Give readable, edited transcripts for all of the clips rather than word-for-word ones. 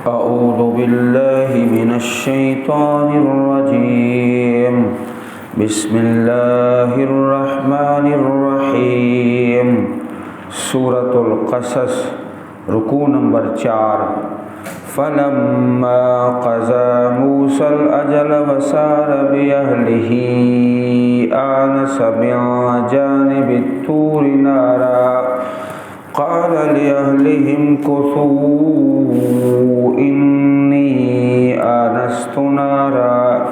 أعوذ بالله من الشيطان الرجيم. بسم الله الرحمن الرحيم. سورة القصص رکوع نمبر 4. فلما قضى موسى الأجل وسار بأهله آنس من جانب الطور نارا قال لأهلهم كثوا إني آنست نارا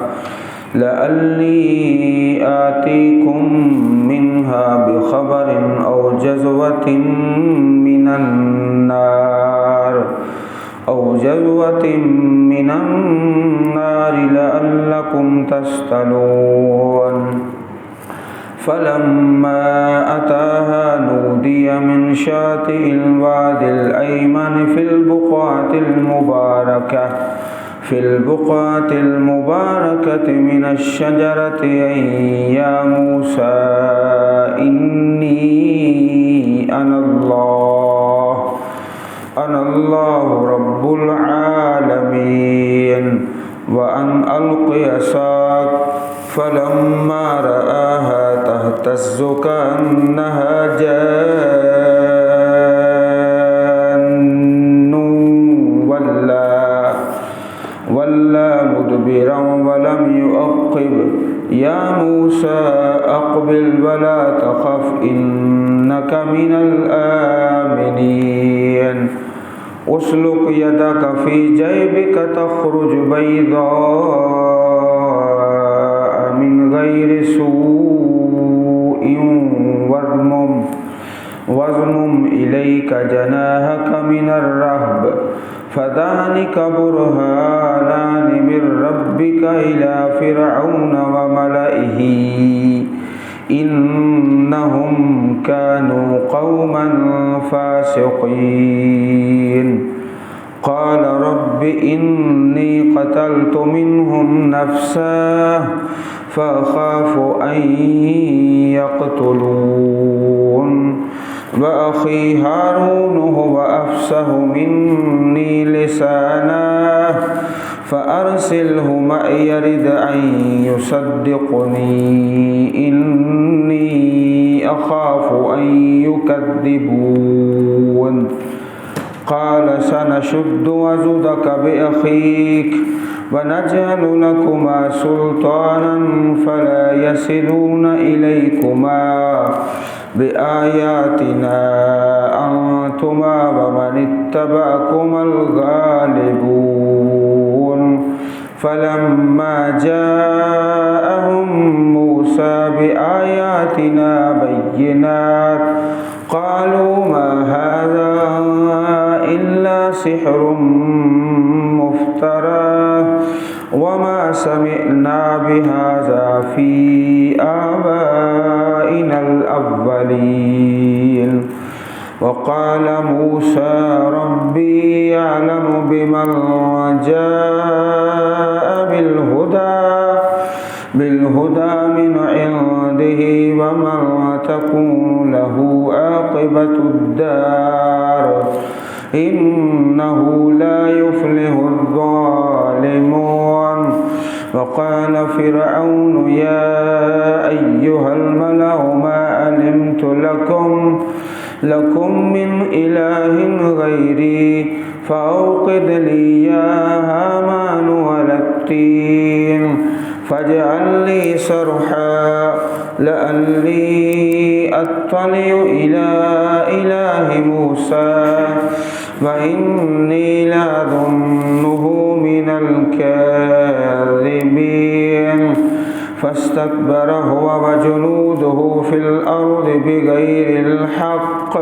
لعلي آتيكم منها بخبر أو جذوة من النار لعلكم تصطلون. فلما أتاها نودي من شاطئ الوادي الأيمن في البقعة المباركة من الشجرة أن يا موسى إني أنا الله رب العالمين وأن ألق عصاك فلما رآها تهتز كأنها جان ولا مدبرا ولم يعقب. يا موسى أقبل ولا تخف إنك من الآمنين. أسلك يدك في جيبك تخرج بيضاء من غير سوء واضمم إليك جناحك من الرهب فذلك برهانان من ربك إلى فرعون وملئه إنهم كانوا قوما فاسقين. قال رب إني قتلت منهم نفسا فأخاف أن يقتلون وأخي هارون هو أفصح مني لسانا فأرسله معي يرد أن يصدقني إني أخاف أن يكذبون. قال سنشد وزدك بأخيك ونجعل لكما سلطانا فلا يصلون إليكما بآياتنا أنتما ومن اتبعكما الغالبون. فلما جاءهم موسى بآياتنا بينات قالوا ما هذا إلا سحر مفترى وما سمعنا بهذا في آبائنا الأولين. وقال موسى ربي يعلم بمن جاء بالهدى من عنده ومن تكون له عاقبة الدار إنه لا يفلح الظالمون. وقال فرعون يا أيها الملأ ما علمت لكم من إله غيري فأوقد لي يا هامان على الطين فاجعل لي صرحا لعلي أطلع إلى إله موسى وإني لأظنه من الكاذبين. فاستكبر هو وجنوده في الأرض بغير الحق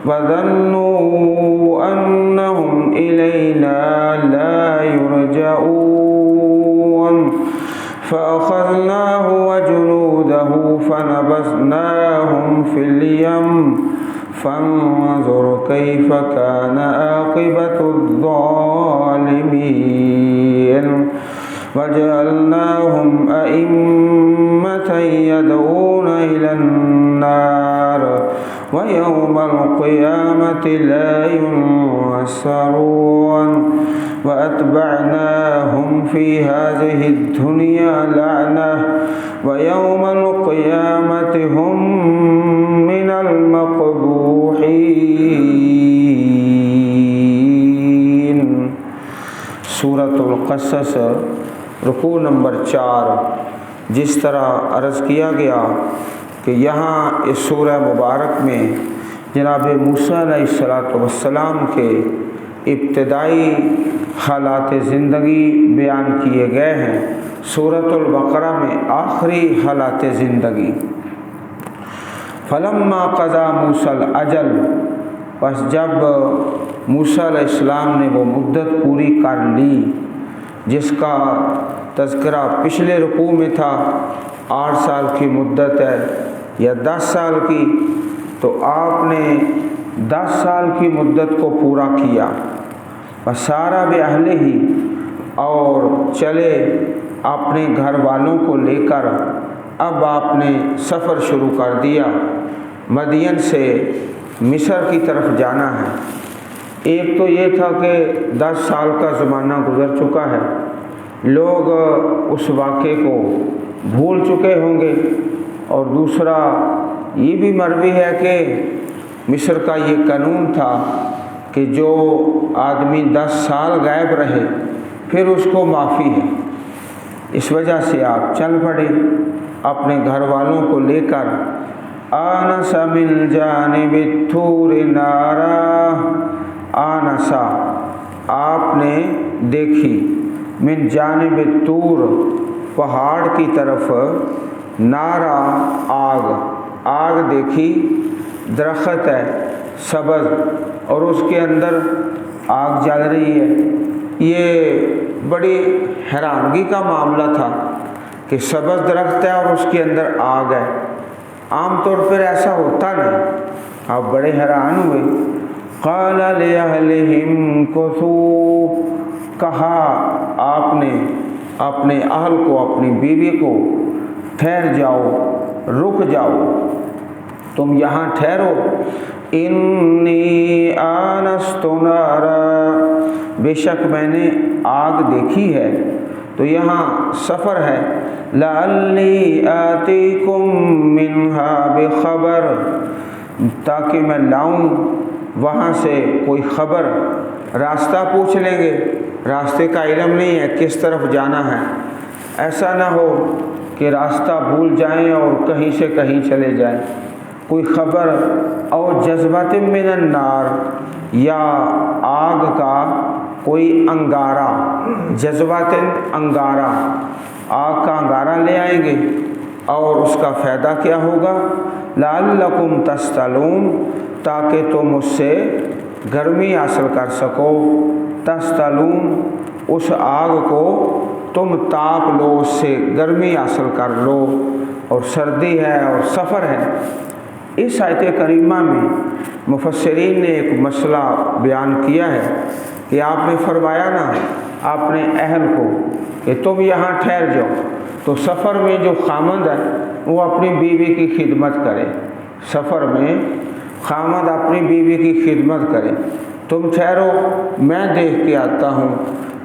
وظنوا أنهم إلينا لا يرجعون. فأخذناه وجنوده فنبذناهم في اليم فانظر كيف كان عاقبة الظالمين. وجعلناهم أئمة يدعون إلى النار ويوم القيامة لا ينصرون وأتبعناهم في هذه الدنيا لعنة ويوم القيامة هم من المقبوحين۔ سورۃ القصص رکوع نمبر 4۔ جس طرح عرض کیا گیا کہ یہاں اس سورہ مبارک میں جناب موسیٰ علیہ السلام کے ابتدائی حالات زندگی بیان کیے گئے ہیں۔ سورۃ البقرہ میں آخری حالات زندگی۔ فلما قضا موسیٰ الاجل، پس جب موسیٰ علیہ السلام نے وہ مدت پوری کر لی جس کا تذکرہ پچھلے رکوع میں تھا، 8 سال کی مدت ہے یا 10 سال کی، تو آپ نے 10 سال کی مدت کو پورا کیا۔ وسارا بِأہلہ ہی، اور چلے اپنے گھر والوں کو لے کر اب آپ نے سفر شروع کر دیا، مدین سے مصر کی طرف جانا ہے۔ ایک تو یہ تھا کہ 10 سال کا زمانہ گزر چکا ہے، لوگ اس واقعے کو بھول چکے ہوں گے، اور دوسرا یہ بھی مروی ہے کہ مصر کا یہ قانون تھا کہ جو آدمی 10 سال غائب رہے پھر اس کو معافی ہے۔ اس وجہ سے آپ چل پڑے اپنے گھر والوں کو لے کر۔ آنس من جانب الطور نارا، آنسا آپ نے دیکھی، من جانب الطور پہاڑ کی طرف، نارا آگ دیکھی، درخت ہے سبز اور اس کے اندر آگ جل رہی ہے۔ یہ بڑی حیرانگی کا معاملہ تھا کہ سبز درخت ہے اور اس کے اندر آگ ہے، عام طور پر ایسا ہوتا نہیں۔ آپ بڑے حیران ہوئے۔ قال لأہلہم کثوا، کہا آپ نے اپنے اہل کو، اپنی بیوی کو، ٹھہر جاؤ، رک جاؤ، تم یہاں ٹھہرو۔ انی آنست نارا، بے شک میں نے آگ دیکھی ہے، تو یہاں سفر ہے۔ لعلی آتیکم منہا بخبر، تاکہ میں لاؤں وہاں سے کوئی خبر۔ راستہ پوچھ لیں گے، راستے کا علم نہیں ہے کس طرف جانا ہے، ایسا نہ ہو کہ راستہ بھول جائیں اور کہیں سے کہیں چلے جائیں۔ کوئی خبر، اور جذبۃ من النار، یا آگ کا کوئی انگارہ، جذبۃ انگارہ، آگ کا انگارہ لے آئیں گے، اور اس کا فائدہ کیا ہوگا؟ لعلکم تصطلون، تاکہ تم اس سے گرمی حاصل کر سکو۔ تصطلون، اس آگ کو تم تاپ لو، اس سے گرمی حاصل کر لو، اور سردی ہے اور سفر ہے۔ اس آیت کریمہ میں مفسرین نے ایک مسئلہ بیان کیا ہے کہ آپ نے فرمایا نا اپنے اہل کو کہ تم یہاں ٹھہر جاؤ، تو سفر میں جو خامند ہے وہ اپنی بیوی کی خدمت کرے، سفر میں خامند اپنی بیوی کی خدمت کرے۔ تم ٹھہرو، میں دیکھ کے آتا ہوں،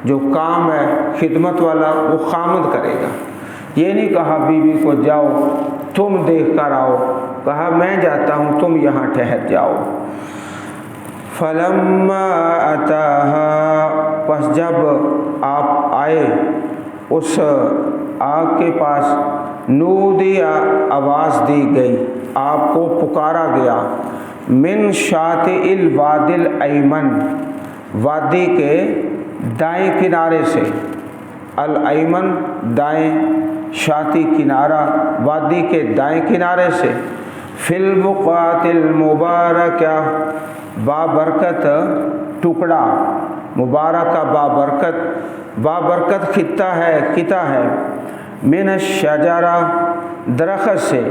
جو کام ہے خدمت والا وہ خامند کرے گا۔ یہ نہیں کہا بیوی کو جاؤ تم دیکھ کر آؤ، کہا میں جاتا ہوں تم یہاں ٹھہر جاؤ۔ فلما اتاہا، پس جب آپ آئے اس آگ کے پاس، نودی، آواز دی گئی، آپ کو پکارا گیا، من شاطئ الوادی الایمن، وادی کے دائیں کنارے سے، الایمن دائیں، شاطئ کنارہ، وادی کے دائیں کنارے سے، فی البقعۃ المبارکہ، بابرکت ٹکڑا، مبارکہ بابرکت خطہ ہے، قطع ہے، من الشجرہ، درخت سے،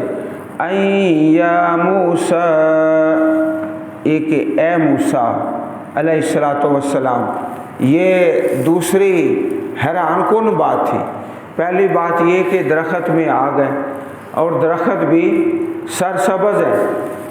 یا موسیٰ، ایک اے موسیٰ علیہ السلام۔ یہ دوسری حیران کن بات تھی۔ پہلی بات یہ کہ درخت میں آگ ہے اور درخت بھی سرسبز ہے،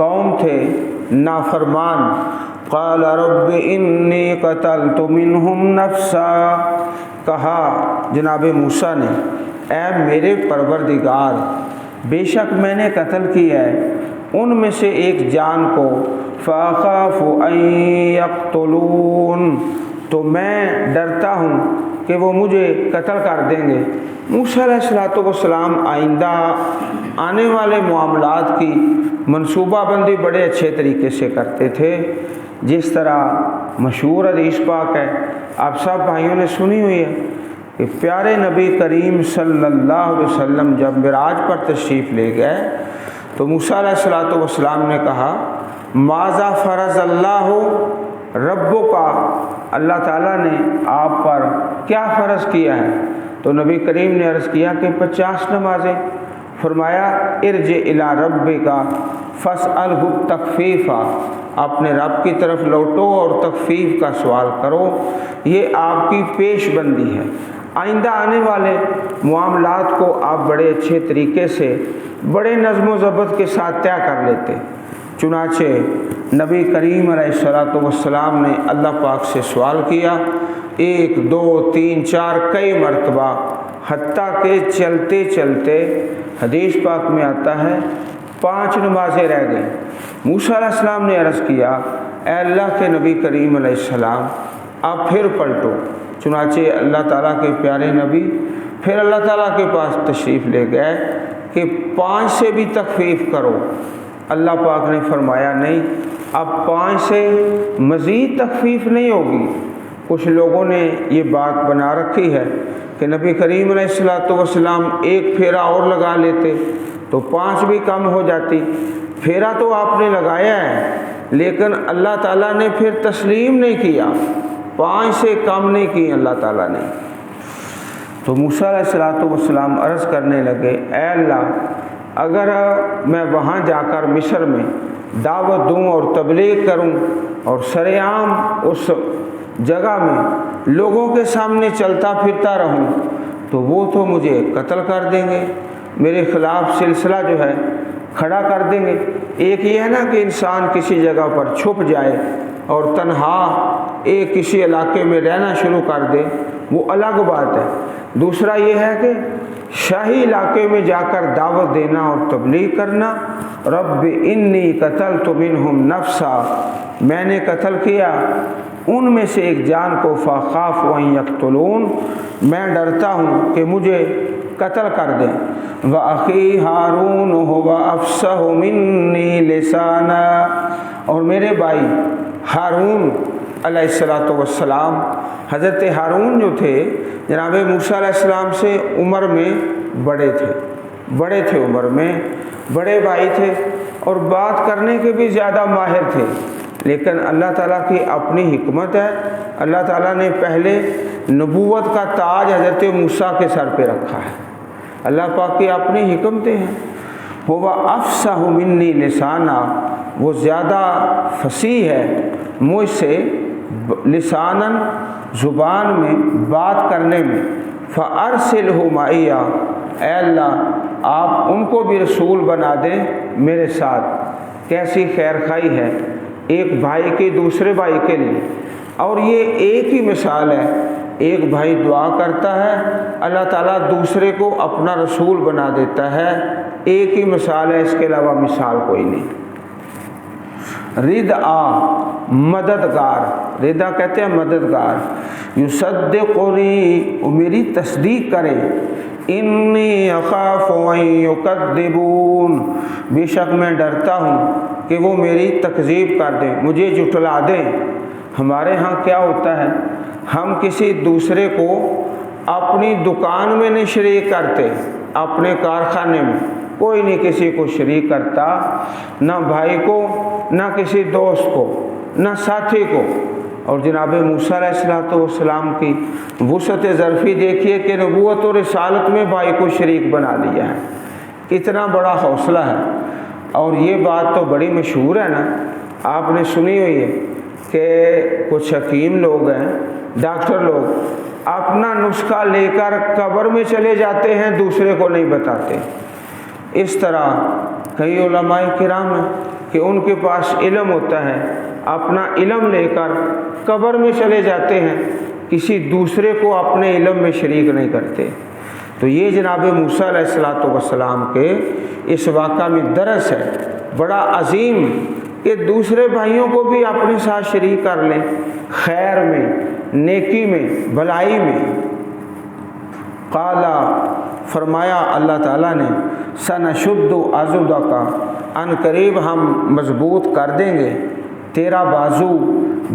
قوم تھے نافرمان. قال رب انی قتلت منہم نفسا، کہا جناب موسیٰ نے اے میرے پروردگار بے شک میں نے قتل کیا ہے ان میں سے ایک جان کو، فَأَخَافُ أَن يَقْتُلُونَ، تو میں ڈرتا ہوں کہ وہ مجھے قتل کر دیں گے. موسیٰ علیہ السلام آئندہ آنے والے معاملات کی منصوبہ بندی بڑے اچھے طریقے سے کرتے تھے. جس طرح مشہور حدیث پاک ہے، آپ سب بھائیوں نے سنی ہوئی ہے کہ پیارے نبی کریم صلی اللہ علیہ وسلم جب معراج پر تشریف لے گئے تو موسیٰ علیہ السلام نے کہا ماذا فرض اللہ ربو کا، اللہ تعالیٰ نے آپ پر کیا فرض کیا ہے؟ تو نبی کریم نے عرض کیا کہ 50 نمازیں. فرمایا ارجع الی ربک فاسألہ التخفیف، اپنے رب کی طرف لوٹو اور تخفیف کا سوال کرو. یہ آپ کی پیش بندی ہے، آئندہ آنے والے معاملات کو آپ بڑے اچھے طریقے سے بڑے نظم و ضبط کے ساتھ طے کر لیتے. چنانچہ نبی کریم علیہ السلام نے اللہ پاک سے سوال کیا 1 2 3 4 کئی مرتبہ، حتیٰ کہ چلتے چلتے حدیث پاک میں آتا ہے 5 نمازیں رہ گئیں. موسیٰ علیہ السلام نے عرض کیا اے اللہ کے نبی کریم علیہ السلام آپ پھر پلٹو. چنانچہ اللہ تعالیٰ کے پیارے نبی پھر اللہ تعالیٰ کے پاس تشریف لے گئے کہ 5 سے بھی تخفیف کرو. اللہ پاک نے فرمایا نہیں، اب 5 سے مزید تخفیف نہیں ہوگی. کچھ لوگوں نے یہ بات بنا رکھی ہے کہ نبی کریم علیہ السلام ایک پھیرا اور لگا لیتے تو 5 بھی کم ہو جاتی. پھیرا تو آپ نے لگایا ہے لیکن اللہ تعالیٰ نے پھر تسلیم نہیں کیا، 5 سے کم نہیں کی اللہ تعالیٰ نے. تو موسیٰ علیہ السلام عرض کرنے لگے اے اللہ اگر میں وہاں جا کر مصر میں دعوت دوں اور تبلیغ کروں اور سرعام اس جگہ میں لوگوں کے سامنے چلتا پھرتا رہوں تو وہ تو مجھے قتل کر دیں گے، میرے خلاف سلسلہ جو ہے کھڑا کر دیں گے. ایک یہ ہے نا کہ انسان کسی جگہ پر چھپ جائے اور تنہا ایک کسی علاقے میں رہنا شروع کر دے، وہ الگ بات ہے. دوسرا یہ ہے کہ شاہی علاقے میں جا کر دعوت دینا اور تبلیغ کرنا. رب انی قتلت منہم نفسا، میں نے قتل کیا ان میں سے ایک جان کو، فاخاف ان یقتلون، میں ڈرتا ہوں کہ مجھے قتل کر دیں. وَأَخِي ہارون هُوَ أَفْصَحُ مِنِّي لِسَانًا، اور میرے بھائی ہارون علیہ السلام، حضرت ہارون جو تھے جناب موسیٰ علیہ السلام سے عمر میں بڑے تھے عمر میں بڑے بھائی تھے اور بات کرنے کے بھی زیادہ ماہر تھے. لیکن اللہ تعالیٰ کی اپنی حکمت ہے، اللہ تعالیٰ نے پہلے نبوت کا تاج حضرت موسیٰ کے سر پہ رکھا ہے. اللہ پاک کی اپنی حکمتیں ہیں. ہوا افصح منی لسانا، وہ زیادہ فصیح ہے مجھ سے لساناً، زبان میں بات کرنے میں. فارسلہ معی، اے اللہ آپ ان کو بھی رسول بنا دیں میرے ساتھ. کیسی خیر خواہی ہے ایک بھائی کی دوسرے بھائی کے لیے. اور یہ ایک ہی مثال ہے، ایک بھائی دعا کرتا ہے اللہ تعالیٰ دوسرے کو اپنا رسول بنا دیتا ہے. ایک ہی مثال ہے، اس کے علاوہ مثال کوئی نہیں. ردعا، مددگار، ردا کہتے ہیں مددگار. یصدقنی، وہ میری تصدیق کرے. انی اخاف ان یکذبون، بے شک میں ڈرتا ہوں کہ وہ میری تکذیب کر دیں، مجھے جھٹلا دیں. ہمارے ہاں کیا ہوتا ہے، ہم کسی دوسرے کو اپنی دکان میں نہیں شریک کرتے، اپنے کارخانے میں کوئی نہیں کسی کو شریک کرتا، نہ بھائی کو، نہ کسی دوست کو، نہ ساتھی کو. اور جناب موسیٰ علیہ السلام کی وسعت ظرفی دیکھیے کہ نبوت اور رسالت میں بھائی کو شریک بنا لیا ہے. اتنا بڑا حوصلہ ہے. اور یہ بات تو بڑی مشہور ہے نا، آپ نے سنی ہوئی ہے کہ کچھ حکیم لوگ ہیں، ڈاکٹر لوگ اپنا نسخہ لے کر قبر میں چلے جاتے ہیں، دوسرے کو نہیں بتاتے. اس طرح کئی علماء کرام ہیں کہ ان کے پاس علم ہوتا ہے، اپنا علم لے کر قبر میں چلے جاتے ہیں، کسی دوسرے کو اپنے علم میں شریک نہیں کرتے۔ تو یہ جناب موسیٰ علیہ السلام کے اس واقعہ میں درس ہے بڑا عظیم کہ دوسرے بھائیوں کو بھی اپنے ساتھ شریک کر لیں، خیر میں، نیکی میں، بھلائی میں۔ قالا، فرمایا اللہ تعالیٰ نے، سنشد عضدک، ان قریب ہم مضبوط کر دیں گے تیرا بازو،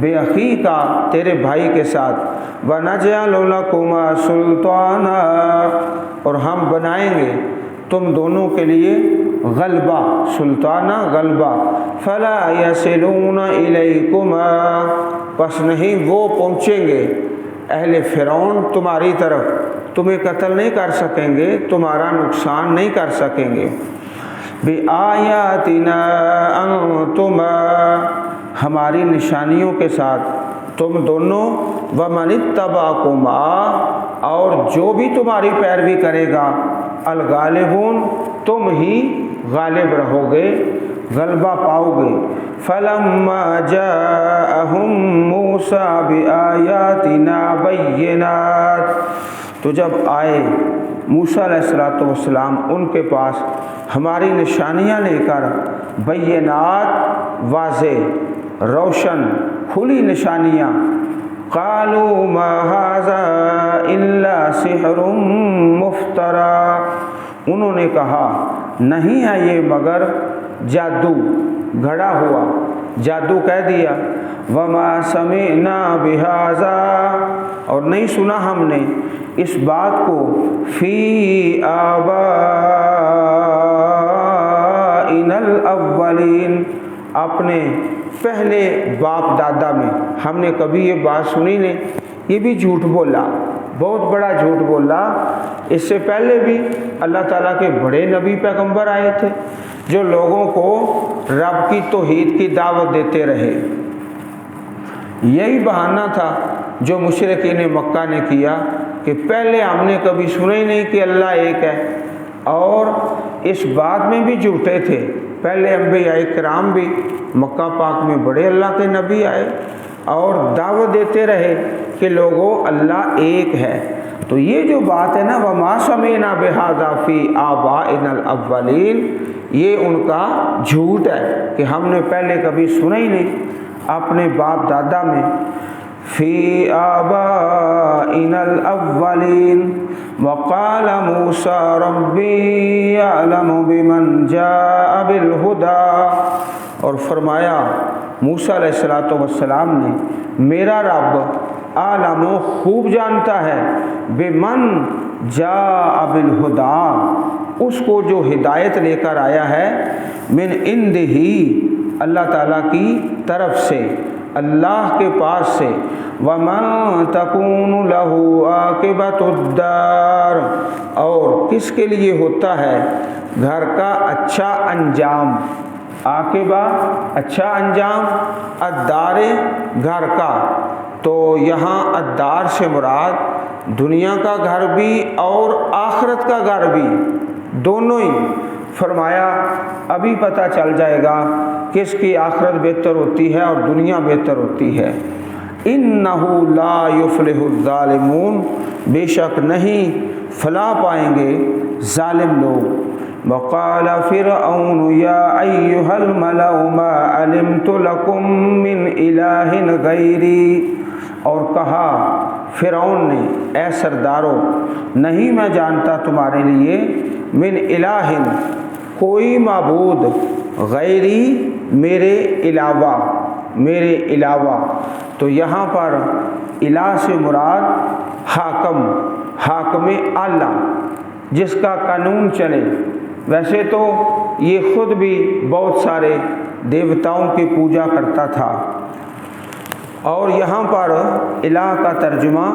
بأخیک، تیرے بھائی کے ساتھ، ونجعل لکما سلطانا، اور ہم بنائیں گے تم دونوں کے لیے غلبہ، سلطانہ غلبہ، فلا یصلون الیکما، پس نہیں وہ پہنچیں گے اہل فرعون تمہاری طرف، تمہیں قتل نہیں کر سکیں گے، تمہارا نقصان نہیں کر سکیں گے۔ بآیاتنا انتما، ہماری نشانیوں کے ساتھ تم دونوں، ومن اتبعکما، اور جو بھی تمہاری پیروی کرے گا، الغالبون، تم ہی غالب رہو گے، غلبہ پاؤ گے۔ فلما جاءہم موسیٰ بآیاتنا بینات، تو جب آئے موسیٰ علیہ السلام ان کے پاس ہماری نشانیاں لے کر، بینات، واضح، روشن، کھلی نشانیاں، قالوا ما ھذا الا سحر مفترا، انہوں نے کہا نہیں ہے یہ مگر جادو، گھڑا ہوا، جادو کہہ دیا۔ وما سمعنا بھذا، اور نہیں سنا ہم نے اس بات کو، فی آبائنا الاولین، اپنے پہلے باپ دادا میں ہم نے کبھی یہ بات سنی نہیں۔ یہ بھی جھوٹ بولا، بہت بڑا جھوٹ بولا۔ اس سے پہلے بھی اللہ تعالیٰ کے بڑے نبی پیغمبر آئے تھے جو لوگوں کو رب کی توحید کی دعوت دیتے رہے۔ یہی بہانہ تھا جو مشرکین مکہ نے کیا کہ پہلے ہم نے کبھی سنا ہی نہیں کہ اللہ ایک ہے، اور اس بات میں بھی جھوٹے تھے۔ پہلے انبیاء کرام بھی مکہ پاک میں بڑے اللہ کے نبی آئے اور دعوت دیتے رہے کہ لوگوں اللہ ایک ہے۔ تو یہ جو بات ہے نا، وما سمعنا بھذا فی آبائنا الاولین، یہ ان کا جھوٹ ہے کہ ہم نے پہلے کبھی سنا ہی نہیں اپنے باپ دادا میں۔ فی آبائنا الاولین، وقال موسیٰ ربی اعلم بمن جاء بالہدی، اور فرمایا موسیٰ علیہ السلام نے، میرا رب عالم، خوب جانتا ہے، بمن جاء بالہدی، اس کو جو ہدایت لے کر آیا ہے، من عندہ، اللہ تعالیٰ کی طرف سے، اللہ کے پاس سے، وَمَن تَكُونُ لَهُ عَاقِبَةُ الدَّارِ، اور کس کے لیے ہوتا ہے گھر کا اچھا انجام، عاقبہ اچھا انجام، الدار گھر کا، تو یہاں الدار سے مراد دنیا کا گھر بھی اور آخرت کا گھر بھی، دونوں ہی۔ فرمایا ابھی پتہ چل جائے گا کس کی آخرت بہتر ہوتی ہے اور دنیا بہتر ہوتی ہے۔ اِنَّهُ لَا يُفْلِحُ الظَّالِمُونَ، بے شک نہیں فلاح پائیں گے ظالم لوگ۔ وقال فرعون یا ایھا الملأ ما علمت لکم من الہ غیری، اور کہا فرعون نے، اے سردارو، نہیں میں جانتا تمہارے لیے، من الہ، کوئی معبود، غیری، میرے علاوہ، میرے علاوہ۔ تو یہاں پر الہ سے مراد حاکم، حاکم اعلیٰ، جس کا قانون چلے۔ ویسے تو یہ خود بھی بہت سارے دیوتاؤں کی پوجا کرتا تھا، اور یہاں پر الہ کا ترجمہ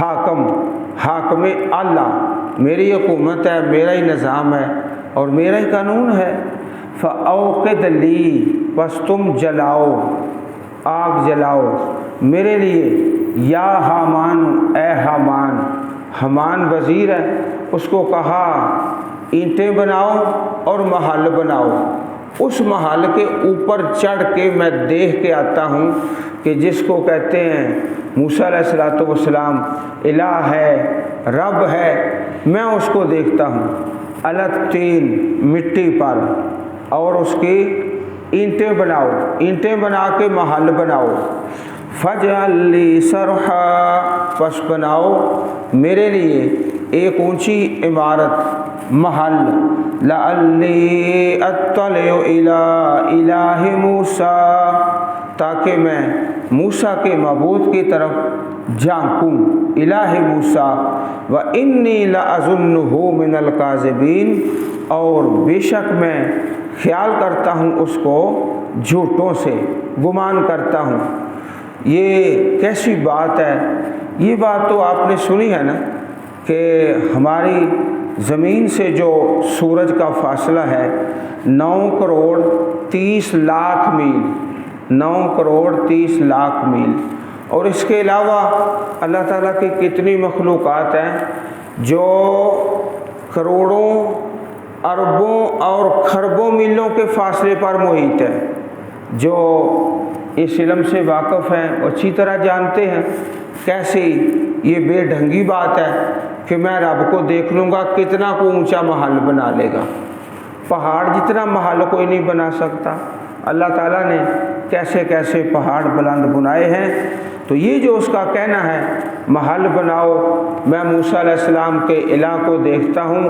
حاکم، حاکم اعلیٰ، میری حکومت ہے، میرا ہی نظام ہے اور میرا ہی قانون ہے۔ فَأَوْقِدْ لِي، بس تم جلاؤ، آگ جلاؤ میرے لیے، یا حامان، اے حامان، حامان وزیر ہے، اس کو کہا اینٹیں بناؤ اور محل بناؤ، اس محل کے اوپر چڑھ کے میں دیکھ کے آتا ہوں کہ جس کو کہتے ہیں موسیٰ علیہ السلام الہ ہے، رب ہے، میں اس کو دیکھتا ہوں الطین مٹی پر، اور اس کی اینٹیں بناؤ، اینٹیں بنا کے محل بناؤ، فجعل لی صرحا، پس بناؤ میرے لیے ایک اونچی عمارت محل، لعلی اطلع الی الہ موسیٰ، تاکہ میں موسیٰ کے معبود کی طرف جھانکوں، الہ موسیٰ، وانی لاظنہ من الکاذبین، اور بے شک میں خیال کرتا ہوں اس کو جھوٹوں سے، گمان کرتا ہوں۔ یہ کیسی بات ہے؟ یہ بات تو آپ نے سنی ہے نا کہ ہماری زمین سے جو سورج کا فاصلہ ہے 9 کروڑ 30 لاکھ میل، 9 کروڑ 30 لاکھ میل، اور اس کے علاوہ اللہ تعالیٰ کی کتنی مخلوقات ہیں جو کروڑوں اربوں اور کھربوں میلوں کے فاصلے پر محیط ہے۔ جو اس علم سے واقف ہیں اچھی طرح جانتے ہیں کیسی یہ بے ڈھنگی بات ہے کہ میں رب کو دیکھ لوں گا، کتنا کو اونچا محل بنا لے گا، پہاڑ جتنا محل کوئی نہیں بنا سکتا۔ اللہ تعالیٰ نے کیسے کیسے پہاڑ بلند بنائے ہیں۔ تو یہ جو اس کا کہنا ہے محل بناؤ، میں موسیٰ علیہ السلام کے الہ کو دیکھتا ہوں،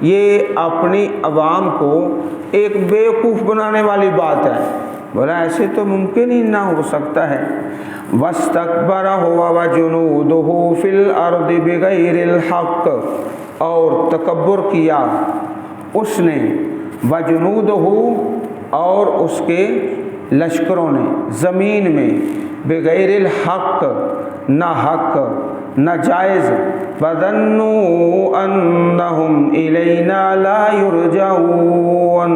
یہ اپنی عوام کو ایک بیوقوف بنانے والی بات ہے۔ بولا ایسے تو ممکن ہی نہ ہو سکتا ہے۔ وَاسْتَكْبَرَ هُوَ وَجُنُودُهُ فِي الْأَرْضِ بِغَيْرِ الْحَقِّ، اور تکبر کیا اس نے، وَجُنُودُهُ، اور اس کے لشکروں نے زمین میں، بغیر الحق، نہ حق نہ جائز، وَظَنُّوا أَنَّهُمْ إِلَيْنَا لَا يُرْجَعُونَ،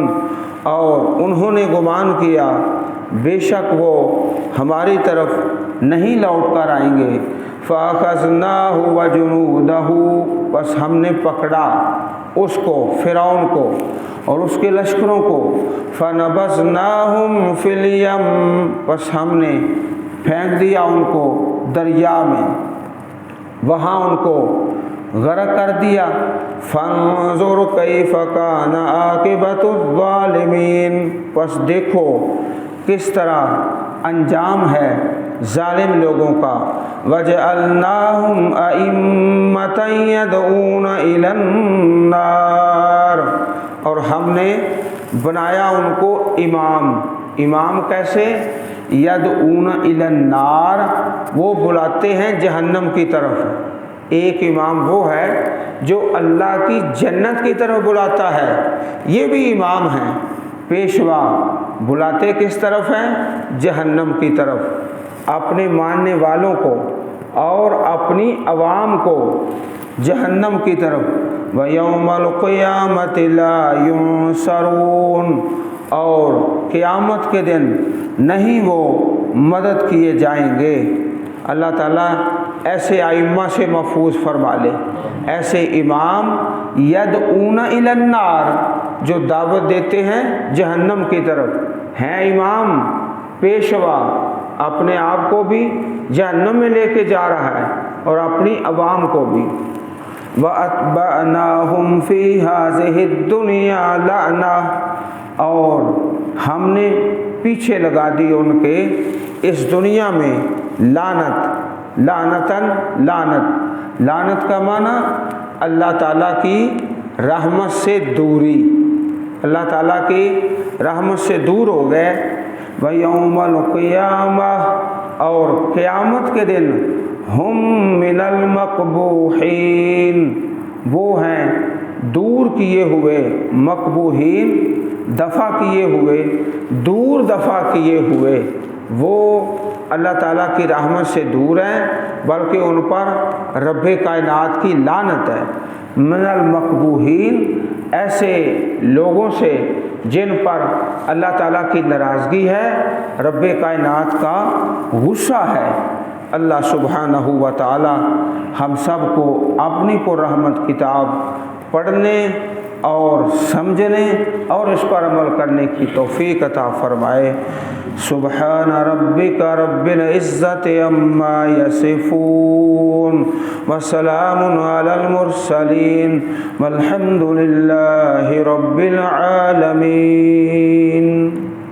اور انہوں نے گمان کیا بے شک وہ ہماری طرف نہیں لوٹ کر آئیں گے۔ فَأَخَذْنَاهُ وَجُنُودَهُ، بس ہم نے پکڑا اس کو، فرعون کو اور اس کے لشکروں کو، فَنَبَذْنَاهُمْ فِي الْيَمِّ، بس ہم نے پھینک دیا ان کو دریا میں، وہاں ان کو غرق کر دیا۔ فانظر کیف کان عاقبۃ الظالمین، پس دیکھو کس طرح انجام ہے ظالم لوگوں کا۔ وجعلناہم ائمۃ یدعون الی النار، اور ہم نے بنایا ان کو امام۔ امام کیسے؟ یدعون الی النار، وہ بلاتے ہیں جہنم کی طرف۔ ایک امام وہ ہے جو اللہ کی جنت کی طرف بلاتا ہے، یہ بھی امام ہیں۔ پیشوا بلاتے کس طرف ہیں؟ جہنم کی طرف، اپنے ماننے والوں کو اور اپنی عوام کو جہنم کی طرف۔ وَيَوْمَ الْقِيَامَةِ لَا يُنصَرُونَ، اور قیامت کے دن نہیں وہ مدد کیے جائیں گے۔ اللہ تعالیٰ ایسے ائمہ سے محفوظ فرما لے، ایسے امام یدعون الی النار، جو دعوت دیتے ہیں جہنم کی طرف، ہیں امام پیشوا، اپنے آپ کو بھی جہنم میں لے کے جا رہا ہے اور اپنی عوام کو بھی۔ وَأَتْبَعْنَاهُمْ فِي هَذِهِ الدُّنْيَا لَعْنَةً، اور ہم نے پیچھے لگا دی ان کے اس دنیا میں لعنت۔ لعنتاً، لعنت، لعنت کا معنی اللہ تعالیٰ کی رحمت سے دوری، اللہ تعالیٰ کی رحمت سے دور ہو گئے۔ وَيَوْمَ الْقِيَامَةِ، اور قیامت کے دن، ہم من المقبوحین، وہ ہیں دور کیے ہوئے، مقبوحین دفع کیے ہوئے، دور دفع کیے ہوئے، وہ اللہ تعالیٰ کی رحمت سے دور ہیں، بلکہ ان پر رب کائنات کی لعنت ہے۔ من المقبوحین، ایسے لوگوں سے جن پر اللہ تعالیٰ کی ناراضگی ہے، رب کائنات کا غصہ ہے۔ اللہ سبحانہ و تعالی ہم سب کو اپنی پر رحمت کتاب پڑھنے اور سمجھنے اور اس پر عمل کرنے کی توفیق عطا فرمائے۔ سبحان ربک رب العزت عما یصفون وسلام علی المرسلین والحمد للہ رب العالمین۔